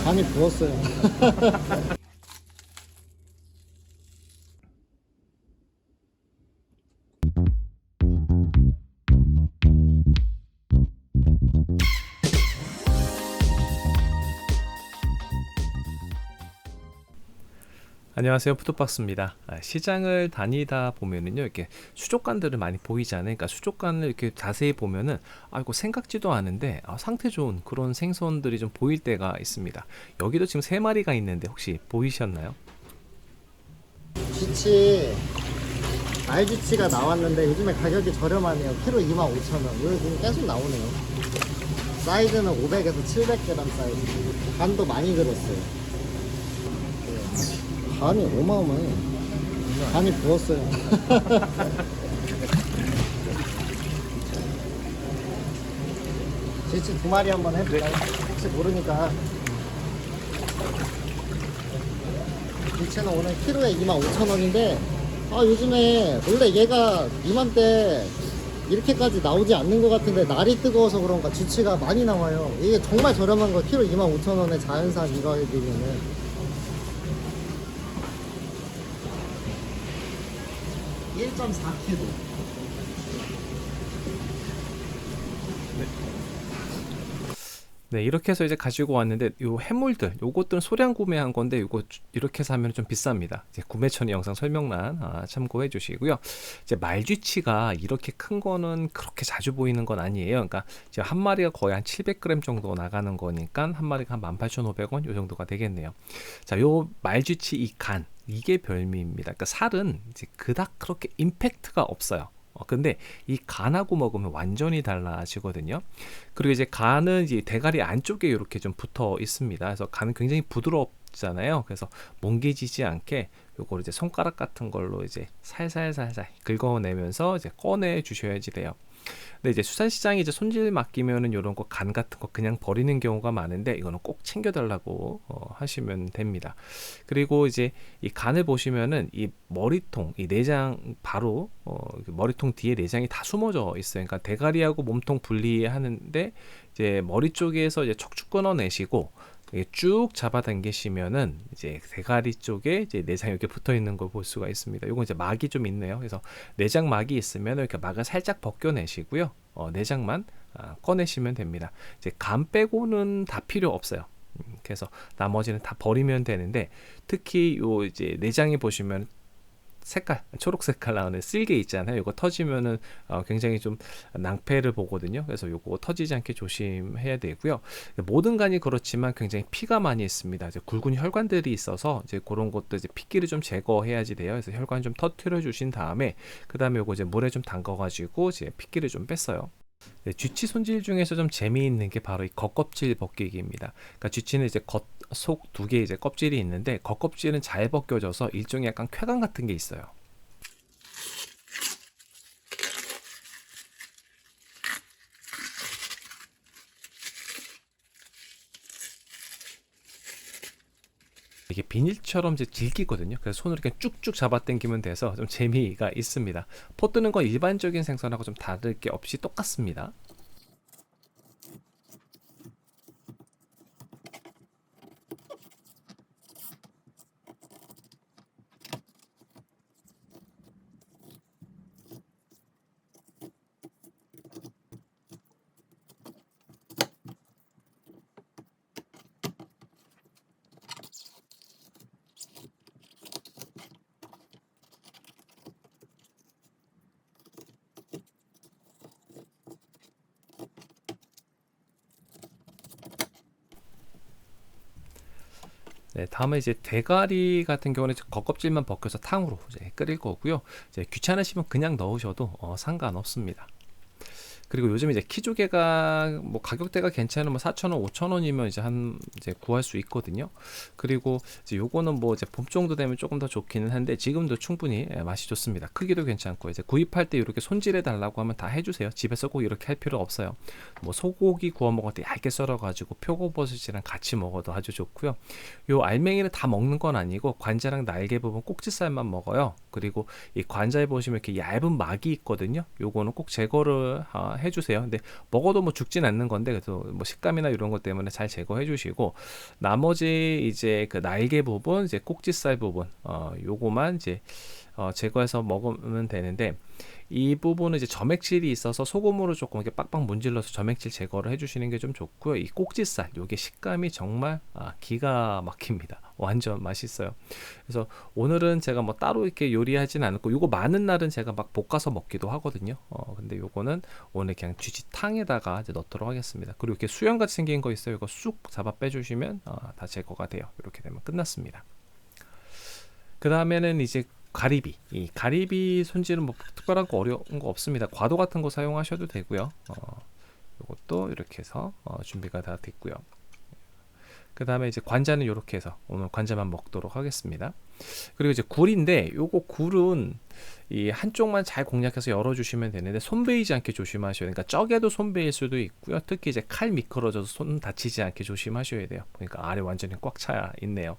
간이 부었어요. 안녕하세요, 푸드박스입니다. 시장을 다니다 보면은요, 이렇게 수족관들을 많이 보이잖아요. 그러니까 수족관을 이렇게 자세히 보면은, 이거 생각지도 않은데, 상태 좋은 그런 생선들이 좀 보일 때가 있습니다. 여기도 지금 3마리가 있는데, 혹시 보이셨나요? 쥐치, 알쥐치가 나왔는데 요즘에 가격이 저렴하네요. 키로 25,000원. 이거 지금 계속 나오네요. 사이즈는 500에서 700g 사이즈. 간도 많이 들었어요. 간이 어마어마해. 간이 부었어요. 쥐치 2마리 한번 해볼까요? 혹시 모르니까. 쥐치는 오늘 키로에 25,000원인데 요즘에 원래 얘가 이맘때 이렇게까지 나오지 않는 것 같은데 날이 뜨거워서 그런가 쥐치가 많이 나와요. 이게 정말 저렴한 거 키로 25,000원에 자연산 이거 해드리면은 1.4kg. 네, 이렇게 해서 이제 가지고 왔는데, 요 해물들, 요것들은 소량 구매한 건데, 요거 이렇게 사면 좀 비쌉니다. 이제 구매처는 영상 설명란 참고해 주시고요. 이제 말쥐치가 이렇게 큰 거는 그렇게 자주 보이는 건 아니에요. 그러니까 이제 한 마리가 거의 한 700g 정도 나가는 거니까 한 마리가 한 18,500원 요 정도가 되겠네요. 자, 요 말쥐치 이 간, 이게 별미입니다. 그러니까 살은 이제 그닥 그렇게 임팩트가 없어요. 근데 이 간하고 먹으면 완전히 달라지거든요. 그리고 이제 간은 이제 대가리 안쪽에 이렇게 좀 붙어 있습니다. 그래서 간은 굉장히 부드럽잖아요. 그래서 뭉개지지 않게 요걸 이제 손가락 같은 걸로 이제 살살살살 긁어내면서 이제 꺼내 주셔야지 돼요. 근데 이제 수산시장에 이제 손질 맡기면은 이런 거 간 같은 거 그냥 버리는 경우가 많은데, 이거는 꼭 챙겨달라고 하시면 됩니다. 그리고 이제 이 간을 보시면은 이 머리통, 이 내장 바로 머리통 뒤에 내장이 다 숨어져 있어요. 그러니까 대가리하고 몸통 분리하는데 이제 머리 쪽에서 이제 척추 끊어내시고 이게 쭉 잡아당기시면은 이제 대가리 쪽에 이제 내장이 이렇게 붙어 있는 걸 볼 수가 있습니다. 요건 이제 막이 좀 있네요. 그래서 내장 막이 있으면 이렇게 막을 살짝 벗겨내시고요. 내장만 꺼내시면 됩니다. 이제 간 빼고는 다 필요 없어요. 그래서 나머지는 다 버리면 되는데, 특히 요 이제 내장이 보시면 색깔 초록 색깔 나오는 쓸개 있잖아요. 이거 터지면은 굉장히 좀 낭패를 보거든요. 그래서 요거 터지지 않게 조심해야 되고요. 모든 간이 그렇지만 굉장히 피가 많이 있습니다. 이제 굵은 혈관들이 있어서 이제 그런 것도 이제 피끼를 좀 제거해야지 돼요. 그래서 혈관 좀 터트려 주신 다음에 그 다음에 요거 이제 물에 좀 담가 가지고 이제 피끼를 좀 뺐어요. 네, 쥐치 손질 중에서 좀 재미있는 게 바로 이 겉껍질 벗기기입니다. 그러니까 쥐치는 이제 겉, 속 두 개 이제 껍질이 있는데, 겉껍질은 잘 벗겨져서 일종의 약간 쾌감 같은 게 있어요. 이게 비닐처럼 이제 질기거든요. 그래서 손으로 이렇게 쭉쭉 잡아당기면 돼서 좀 재미가 있습니다. 포 뜨는 건 일반적인 생선하고 좀 다를 게 없이 똑같습니다. 네, 다음에 이제 대가리 같은 경우는 겉껍질만 벗겨서 탕으로 이제 끓일 거고요. 이제 귀찮으시면 그냥 넣으셔도 상관없습니다. 그리고 요즘 이제 키조개가 뭐 가격대가 괜찮은 뭐 4,000원, 5,000원이면 이제 한 이제 구할 수 있거든요. 그리고 이제 요거는 뭐 이제 봄 정도 되면 조금 더 좋기는 한데, 지금도 충분히 맛이 좋습니다. 크기도 괜찮고, 이제 구입할 때 이렇게 손질해 달라고 하면 다 해주세요. 집에서 꼭 이렇게 할 필요 없어요. 뭐 소고기 구워 먹을 때 얇게 썰어가지고 표고버섯이랑 같이 먹어도 아주 좋고요. 요 알맹이를 다 먹는 건 아니고 관자랑 날개 부분 꼭지살만 먹어요. 그리고 이 관자에 보시면 이렇게 얇은 막이 있거든요. 요거는 꼭 제거를 해주세요. 근데 먹어도 뭐 죽진 않는 건데 그래도 뭐 식감이나 이런 것 때문에 잘 제거해 주시고, 나머지 이제 그 날개 부분, 이제 꼭지살 부분, 요거만 이제 제거해서 먹으면 되는데, 이 부분은 이제 점액질이 있어서 소금으로 조금 이렇게 빡빡 문질러서 점액질 제거를 해주시는 게 좀 좋고요. 이 꼭지살, 요게 식감이 정말 기가 막힙니다. 완전 맛있어요. 그래서 오늘은 제가 뭐 따로 이렇게 요리하진 않고, 요거 많은 날은 제가 막 볶아서 먹기도 하거든요. 근데 요거는 오늘 그냥 쥐치탕에다가 이제 넣도록 하겠습니다. 그리고 이렇게 수염같이 생긴 거 있어요. 이거 쑥 잡아 빼주시면 다 제거가 돼요. 이렇게 되면 끝났습니다. 그 다음에는 이제 가리비. 이 가리비 손질은 뭐 특별한 거 어려운 거 없습니다. 과도 같은 거 사용하셔도 되고요. 이것도 이렇게 해서 준비가 다 됐고요. 그 다음에 이제 관자는 이렇게 해서 오늘 관자만 먹도록 하겠습니다. 그리고 이제 굴인데, 요거 굴은 이 한쪽만 잘 공략해서 열어주시면 되는데 손 베이지 않게 조심하셔야 돼요. 그러니까 쩍에도 손 베일 수도 있고요. 특히 이제 칼 미끄러져서 손 다치지 않게 조심하셔야 돼요. 보니까 아래 완전히 꽉 차 있네요.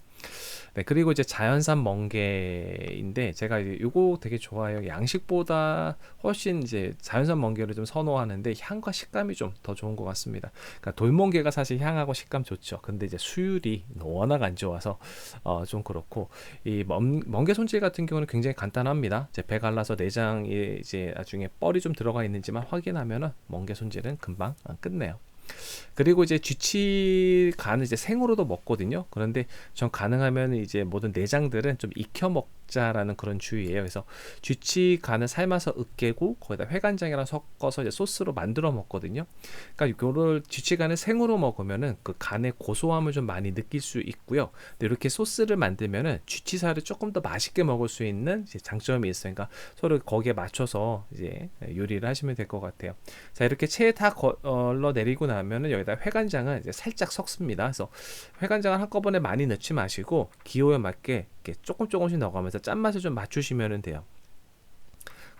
네, 그리고 이제 자연산 멍게인데, 제가 이제 요거 되게 좋아해요. 양식보다 훨씬 이제 자연산 멍게를 좀 선호하는데, 향과 식감이 좀 더 좋은 것 같습니다. 그러니까 돌멍게가 사실 향하고 식감 좋죠. 근데 이제 수율이 워낙 안 좋아서 좀 그렇고, 이 멍게 손질 같은 경우는 굉장히 간단합니다. 이제 배 갈라서 내장에 이제 나중에 뻘이 좀 들어가 있는지만 확인하면은 멍게 손질은 금방 끝내요. 그리고 이제 쥐치간은 이제 생으로도 먹거든요. 그런데 전 가능하면 이제 모든 내장들은 좀 익혀 먹자라는 그런 주의예요. 그래서 쥐치간을 삶아서 으깨고 거기다 회간장이랑 섞어서 이제 소스로 만들어 먹거든요. 그러니까 이거를 쥐치간을 생으로 먹으면은 그 간의 고소함을 좀 많이 느낄 수 있고요. 근데 이렇게 소스를 만들면은 쥐치살을 조금 더 맛있게 먹을 수 있는 이제 장점이 있어요. 그러니까 서로 거기에 맞춰서 이제 요리를 하시면 될 것 같아요. 자, 이렇게 체에 다 걸러 내리고 나면은 여기다 회간장을 이제 살짝 섞습니다. 그래서 회간장을 한꺼번에 많이 넣지 마시고 기호에 맞게 이렇게 조금씩 넣어가면서 짠맛을 좀 맞추시면 돼요.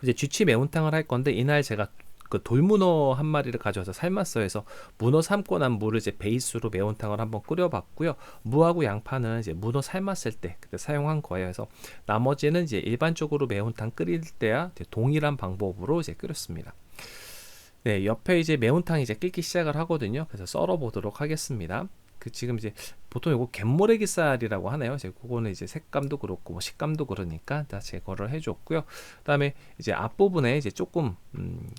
이제 쥐치 매운탕을 할 건데, 이날 제가 그 돌문어 한 마리를 가져와서 삶았어요. 그래서 문어 삶고 난 물을 이제 베이스로 매운탕을 한번 끓여봤고요. 무하고 양파는 이제 문어 삶았을 때 그때 사용한 거예요. 그래서 나머지는 이제 일반적으로 매운탕 끓일 때야 이제 동일한 방법으로 이제 끓였습니다. 네, 옆에 이제 매운탕이 이제 끓기 시작을 하거든요. 그래서 썰어 보도록 하겠습니다. 그 지금 이제 보통 이거 갯모래기살이라고 하네요. 이제 그거는 이제 색감도 그렇고 뭐 식감도 그러니까 다 제거를 해줬고요. 그다음에 이제 앞부분에 이제 조금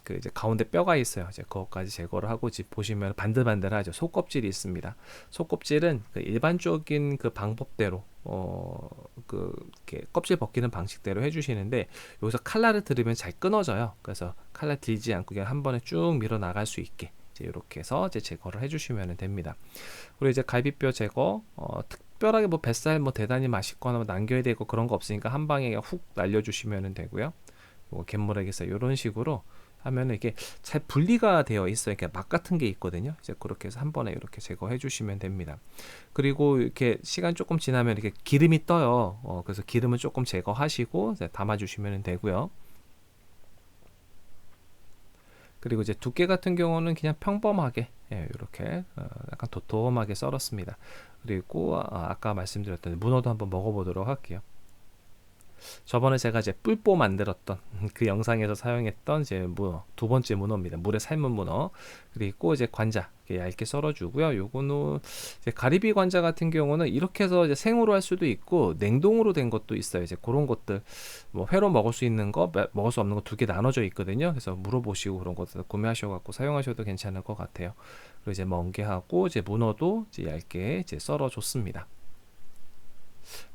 그 이제 가운데 뼈가 있어요. 이제 그것까지 제거를 하고, 이제 보시면 반들반들하죠. 속껍질이 있습니다. 속껍질은 그 일반적인 그 방법대로 그 이렇게 껍질 벗기는 방식대로 해주시는데, 여기서 칼날을 들으면 잘 끊어져요. 그래서 칼날 들지 않고 그냥 한 번에 쭉 밀어 나갈 수 있게 이제 이렇게 해서 이제 제거를 해주시면 됩니다. 그리고 이제 갈비뼈 제거, 특별하게 뭐 뱃살 뭐 대단히 맛있거나 뭐 남겨야 되고 그런 거 없으니까 한 방에 훅 날려주시면 되고요. 요거 갯모래기살 이런 식으로 하면은 이게 잘 분리가 되어 있어요. 이렇게 막 같은 게 있거든요. 이제 그렇게 해서 한 번에 이렇게 제거해 주시면 됩니다. 그리고 이렇게 시간 조금 지나면 이렇게 기름이 떠요. 그래서 기름은 조금 제거하시고 이제 담아 주시면 되고요. 그리고 이제 두께 같은 경우는 그냥 평범하게 이렇게 약간 도톰하게 썰었습니다. 그리고 아까 말씀드렸던 문어도 한번 먹어보도록 할게요. 저번에 제가 이제 뿔뽀 만들었던 그 영상에서 사용했던 이제 문어, 두 번째 문어입니다. 물에 삶은 문어. 그리고 이제 관자 얇게 썰어주고요. 요거는 이제 가리비 관자 같은 경우는 이렇게 해서 이제 생으로 할 수도 있고 냉동으로 된 것도 있어요. 이제 그런 것들 뭐 회로 먹을 수 있는 거, 먹을 수 없는 거 두 개 나눠져 있거든요. 그래서 물어보시고 그런 것들 구매하셔갖고 사용하셔도 괜찮을 것 같아요. 그리고 이제 멍게하고 이제 문어도 이제 얇게 이제 썰어줬습니다.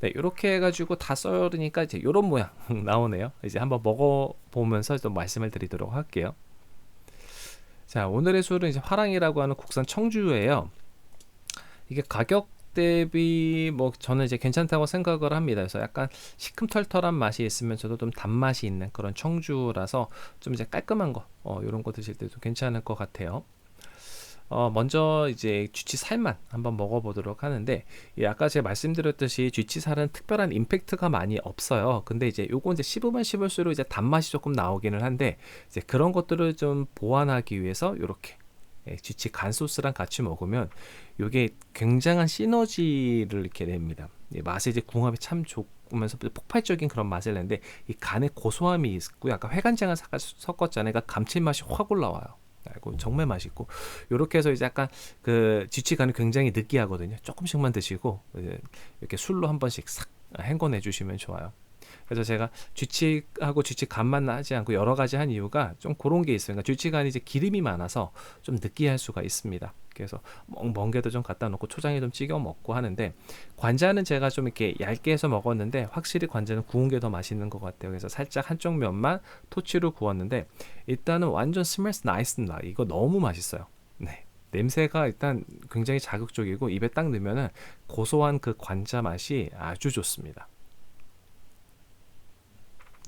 네, 이렇게 해가지고 다 썰으니까 이제 이런 모양 나오네요. 이제 한번 먹어보면서 좀 말씀을 드리도록 할게요. 자, 오늘의 술은 이제 화랑이라고 하는 국산 청주예요. 이게 가격 대비 뭐 저는 이제 괜찮다고 생각을 합니다. 그래서 약간 시큼털털한 맛이 있으면서도 좀 단맛이 있는 그런 청주라서 좀 이제 깔끔한 거 이런 거 드실 때도 괜찮을 것 같아요. 먼저 이제 쥐치살만 한번 먹어보도록 하는데, 아까 제가 말씀드렸듯이 쥐치살은 특별한 임팩트가 많이 없어요. 근데 이제 요거 이제 씹으면 씹을수록 이제 단맛이 조금 나오기는 한데, 이제 그런 것들을 좀 보완하기 위해서 요렇게 쥐치 간 소스랑 같이 먹으면 요게 굉장한 시너지를 이렇게 냅니다. 맛이 이제 궁합이 참 좋으면서 폭발적인 그런 맛을 내는데, 이 간에 고소함이 있고 약간 회간장을 섞었잖아요. 그러니까 감칠맛이 확 올라와요. 알고 정말 맛있고 요렇게 해서 이제 약간 그 쥐치간은 굉장히 느끼하거든요. 조금씩만 드시고 이렇게 술로 한 번씩 싹 헹궈내 주시면 좋아요. 그래서 제가 쥐치하고 쥐치간만 나지 않고 여러 가지 한 이유가 좀 그런 게 있어요. 그러니까 쥐치간이 이제 기름이 많아서 좀 느끼할 수가 있습니다. 그래서 멍게도 좀 갖다 놓고 초장에 좀 찍어 먹고 하는데, 관자는 제가 좀 이렇게 얇게 해서 먹었는데 확실히 관자는 구운 게 더 맛있는 것 같아요. 그래서 살짝 한쪽 면만 토치로 구웠는데 일단은 완전 스멜스 나이스입니다. 이거 너무 맛있어요. 네. 냄새가 일단 굉장히 자극적이고 입에 딱 넣으면은 고소한 그 관자 맛이 아주 좋습니다.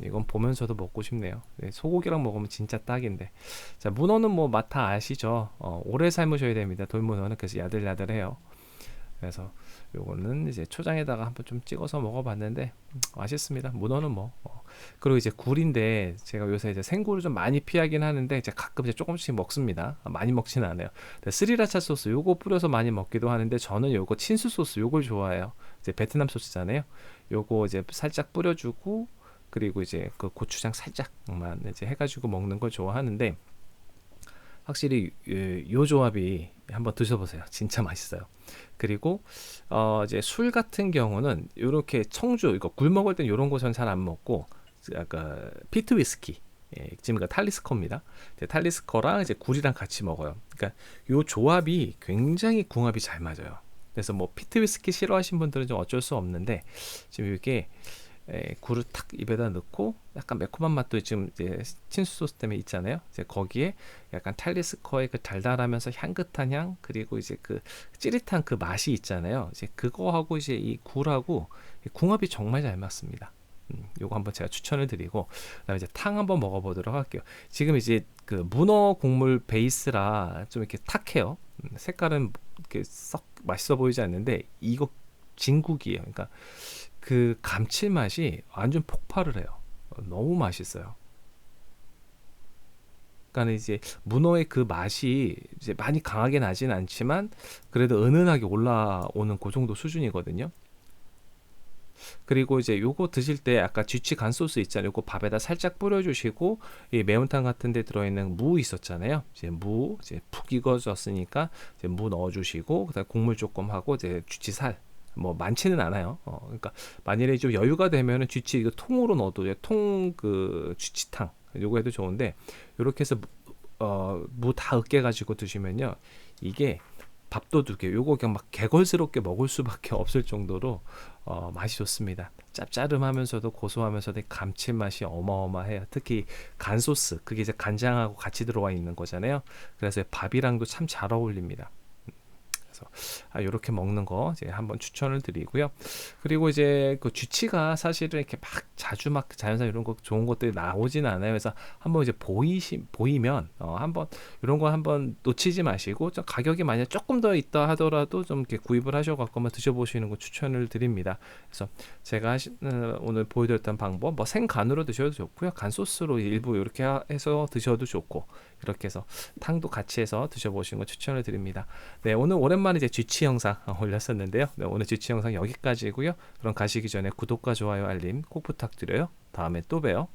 이건 보면서도 먹고 싶네요. 네, 소고기랑 먹으면 진짜 딱인데. 자, 문어는 뭐 맛 다 아시죠? 오래 삶으셔야 됩니다. 돌문어는. 그래서 야들야들해요. 그래서 요거는 이제 초장에다가 한번 좀 찍어서 먹어봤는데 맛있습니다. 문어는 뭐. 그리고 이제 굴인데 제가 요새 이제 생굴을 좀 많이 피하긴 하는데 이제 가끔 이제 조금씩 먹습니다. 많이 먹지는 않아요. 스리라차 소스 요거 뿌려서 많이 먹기도 하는데 저는 요거 친수 소스 요걸 좋아해요. 이제 베트남 소스잖아요. 요거 이제 살짝 뿌려주고 그리고 이제 그 고추장 살짝만 이제 해가지고 먹는 걸 좋아하는데, 확실히 요 조합이 한번 드셔보세요. 진짜 맛있어요. 그리고 이제 술 같은 경우는 이렇게 청주 이거 굴 먹을 땐 이런 거선 잘 안 먹고 아까 피트 위스키, 지금 탈리스커입니다. 탈리스커랑 이제 굴이랑 같이 먹어요. 그러니까 요 조합이 굉장히 궁합이 잘 맞아요. 그래서 뭐 피트 위스키 싫어하시는 분들은 좀 어쩔 수 없는데, 지금 이게 굴을 탁 입에다 넣고 약간 매콤한 맛도 지금 이제 친수 소스 때문에 있잖아요. 이제 거기에 약간 탈리스커의 그 달달하면서 향긋한 향, 그리고 이제 그 찌릿한 그 맛이 있잖아요. 이제 그거하고 이제 이 굴하고 궁합이 정말 잘 맞습니다. 요거 한번 제가 추천을 드리고, 그다음에 이제 탕 한번 먹어보도록 할게요. 지금 이제 그 문어 국물 베이스라 좀 이렇게 탁해요. 색깔은 이렇게 썩 맛있어 보이지 않는데 이거 진국이에요. 그러니까 그 감칠맛이 완전 폭발을 해요. 너무 맛있어요. 그러니까 이제 문어의 그 맛이 이제 많이 강하게 나진 않지만 그래도 은은하게 올라오는 그 정도 수준이거든요. 그리고 이제 요거 드실 때 아까 쥐치 간 소스 있잖아요. 요거 밥에다 살짝 뿌려주시고, 이 매운탕 같은 데 들어있는 무 있었잖아요. 이제 무 이제 푹 익어졌으니까 이제 무 넣어주시고, 그다음 국물 조금 하고 이제 쥐치 살 뭐 많지는 않아요. 그러니까 만일에 좀 여유가 되면은 쥐치 이거 통으로 넣어도 통 그 쥐치탕 요거 해도 좋은데, 요렇게 해서 무 다 으깨 가지고 드시면요 이게 밥도둑이에요. 요거 그냥 막 개걸스럽게 먹을 수밖에 없을 정도로 맛이 좋습니다. 짭짜름하면서도 고소하면서도 감칠맛이 어마어마해요. 특히 간소스, 그게 이제 간장하고 같이 들어와 있는 거잖아요. 그래서 밥이랑도 참 잘 어울립니다. 이렇게 먹는 거 이제 한번 추천을 드리고요. 그리고 이제 그 쥐치가 사실은 이렇게 막 자주 막 자연산 이런 거 좋은 것들이 나오진 않아요. 그래서 한번 이제 보이면 한번 이런 거 한번 놓치지 마시고, 좀 가격이 만약 조금 더 있다 하더라도 좀 이렇게 구입을 하셔갖고 한번 드셔보시는 거 추천을 드립니다. 그래서 제가 오늘 보여드렸던 방법, 뭐 생간으로 드셔도 좋고요, 간 소스로 일부 이렇게 해서 드셔도 좋고, 이렇게 해서 탕도 같이 해서 드셔보시는 거 추천을 드립니다. 네, 오늘 오랜만에 이제 쥐치 영상 올렸었는데요. 네, 오늘 쥐치 영상 여기까지고요. 그럼 가시기 전에 구독과 좋아요, 알림 꼭 부탁드려요. 다음에 또 봬요.